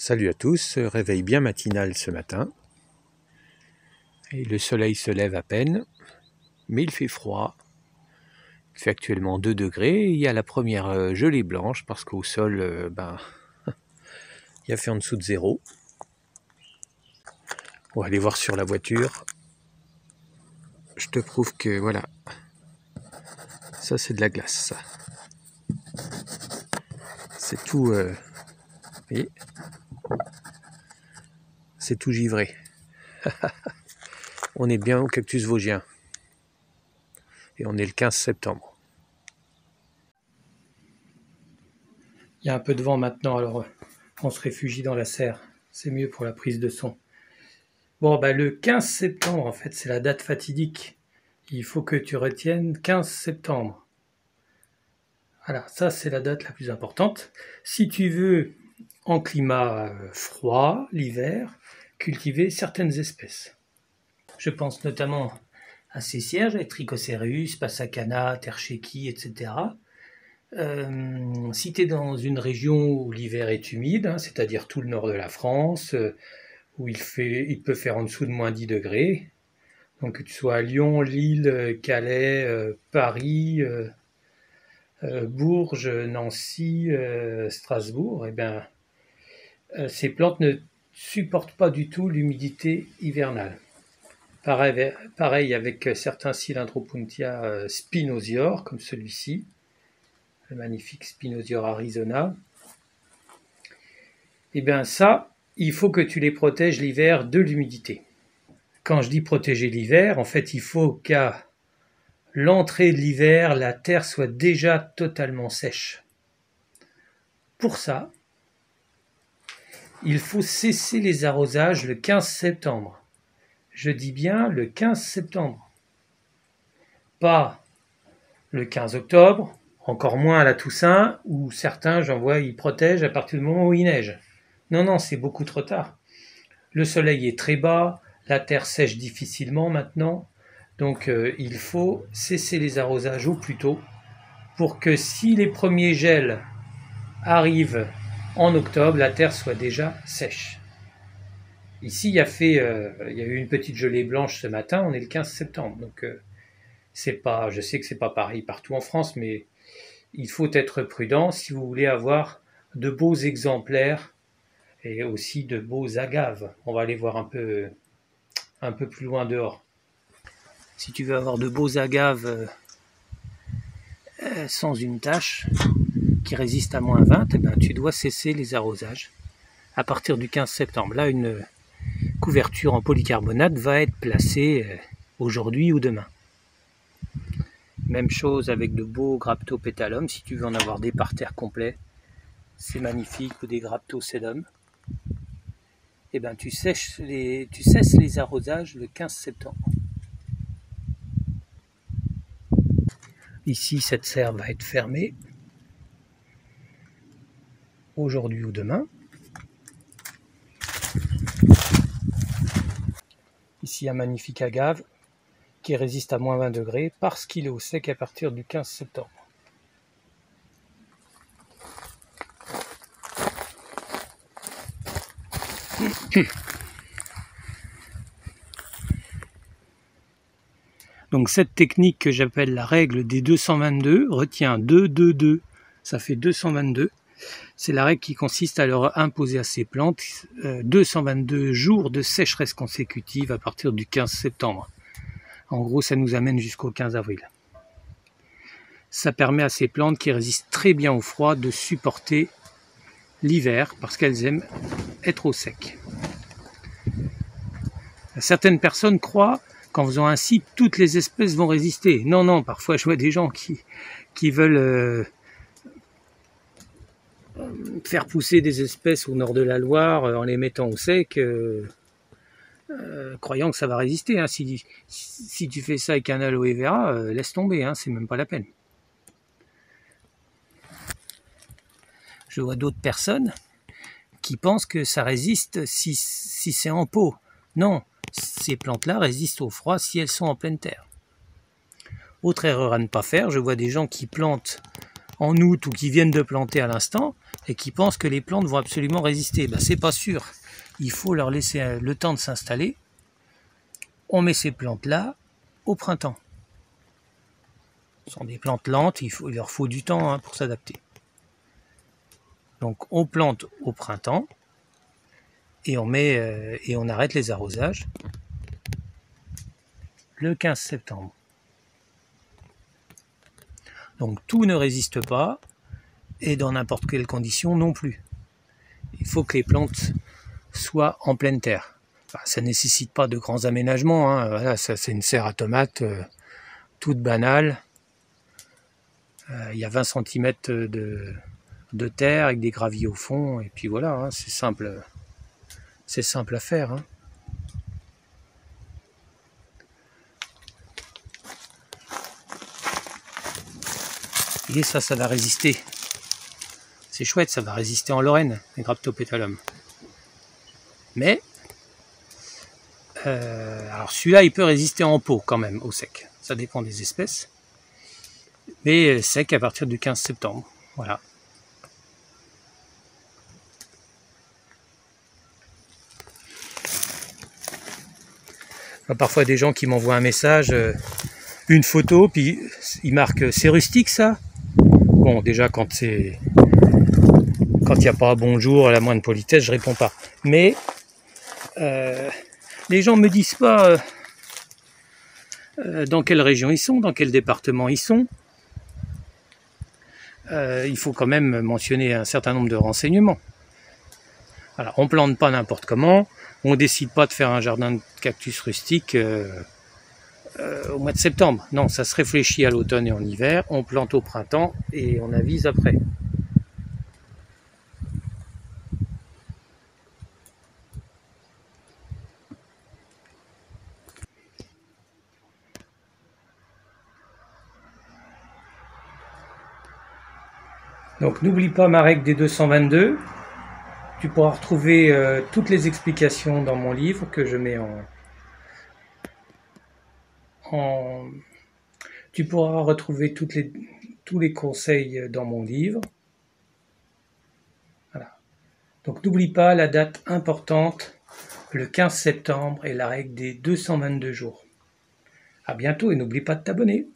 Salut à tous, réveil bien matinal ce matin. Et le soleil se lève à peine, mais il fait froid. Il fait actuellement 2 degrés. Il y a la première gelée blanche parce qu'au sol, il y a fait en dessous de 0. On va aller voir sur la voiture. Je te prouve que voilà, ça c'est de la glace. Ça. C'est tout, vous voyez, c'est tout givré. On est bien au cactus vosgien. Et on est le 15 septembre. Il y a un peu de vent maintenant, alors on se réfugie dans la serre. C'est mieux pour la prise de son. Bon, le 15 septembre, en fait, c'est la date fatidique. Il faut que tu retiennes 15 septembre. Voilà, ça c'est la date la plus importante. Si tu veux, en climat froid, l'hiver, cultiver certaines espèces. Je pense notamment à ces cierges, les Trichocereus, Passacana, Tercheki, etc. Si tu es dans une région où l'hiver est humide, c'est-à-dire tout le nord de la France, où il peut faire en dessous de moins 10 degrés, donc que tu sois à Lyon, Lille, Calais, Paris, Bourges, Nancy, Strasbourg, ces plantes ne supportent pas du tout l'humidité hivernale. Pareil avec certains Cylindropuntia spinosior, comme celui-ci, le magnifique Spinosior Arizona. Ça, il faut que tu les protèges l'hiver de l'humidité. Quand je dis protéger l'hiver, en fait, il faut qu'à l'entrée de l'hiver, la terre soit déjà totalement sèche. Pour ça, il faut cesser les arrosages le 15 septembre. Je dis bien le 15 septembre. Pas le 15 octobre, encore moins à la Toussaint, où certains, j'en vois, ils protègent à partir du moment où il neige. Non, c'est beaucoup trop tard. Le soleil est très bas, la terre sèche difficilement maintenant, donc il faut cesser les arrosages au plus tôt pour que si les premiers gels arrivent en octobre, la terre soit déjà sèche. Ici, il y a eu une petite gelée blanche ce matin, on est le 15 septembre, donc je sais que c'est pas pareil partout en France, mais il faut être prudent si vous voulez avoir de beaux exemplaires et aussi de beaux agaves. On va aller voir un peu plus loin dehors. Si tu veux avoir de beaux agaves sans une tache qui résistent à moins 20, tu dois cesser les arrosages à partir du 15 septembre. Là, une couverture en polycarbonate va être placée aujourd'hui ou demain. Même chose avec de beaux Graptopétalum, si tu veux en avoir des parterres complets, c'est magnifique, ou des Graptosedum. Tu cesses les arrosages le 15 septembre. Ici, cette serre va être fermée aujourd'hui ou demain. Ici, un magnifique agave qui résiste à moins 20 degrés parce qu'il est au sec à partir du 15 septembre. Donc cette technique que j'appelle la règle des 222, retient 2, 2, 2, ça fait 222. C'est la règle qui consiste à leur imposer à ces plantes 222 jours de sécheresse consécutive à partir du 15 septembre. En gros, ça nous amène jusqu'au 15 avril. Ça permet à ces plantes qui résistent très bien au froid de supporter l'hiver parce qu'elles aiment être au sec. Certaines personnes croient qu'en faisant ainsi, toutes les espèces vont résister. Non, parfois je vois des gens qui veulent faire pousser des espèces au nord de la Loire en les mettant au sec, croyant que ça va résister. Si tu fais ça avec un aloe vera, laisse tomber, c'est même pas la peine. Je vois d'autres personnes qui pensent que ça résiste si c'est en pot. Non, ces plantes-là résistent au froid si elles sont en pleine terre. Autre erreur à ne pas faire, je vois des gens qui plantent en août ou qui viennent de planter à l'instant et qui pensent que les plantes vont absolument résister. Ben, c'est pas sûr. Il faut leur laisser le temps de s'installer. On met ces plantes-là au printemps. Ce sont des plantes lentes, il leur faut du temps pour s'adapter. Donc on plante au printemps et on arrête les arrosages le 15 septembre. Donc tout ne résiste pas et dans n'importe quelle condition non plus. Il faut que les plantes soient en pleine terre. Enfin, ça ne nécessite pas de grands aménagements. Voilà, ça, c'est une serre à tomates toute banale. Il y a 20 cm de terre avec des graviers au fond et puis voilà, c'est simple à faire. Et ça va résister. C'est chouette, ça va résister en Lorraine, les Graptopétalum. Mais, alors celui-là, il peut résister en pot quand même, au sec. Ça dépend des espèces. Mais sec à partir du 15 septembre. Voilà. Parfois des gens qui m'envoient un message, une photo, puis ils marquent « c'est rustique ça ?» Bon, déjà quand il n'y a pas bonjour, à la moindre politesse, je réponds pas. Mais les gens me disent pas dans quelle région ils sont, dans quel département ils sont. Il faut quand même mentionner un certain nombre de renseignements. Alors, on plante pas n'importe comment, on décide pas de faire un jardin de cactus rustique au mois de septembre. Non, ça se réfléchit à l'automne et en hiver, on plante au printemps et on avise après. Donc n'oublie pas ma règle des 222. Tu pourras retrouver toutes les explications dans mon livre que je mets Tu pourras retrouver tous les conseils dans mon livre. Voilà. Donc n'oublie pas la date importante, le 15 septembre et la règle des 222 jours. À bientôt et n'oublie pas de t'abonner.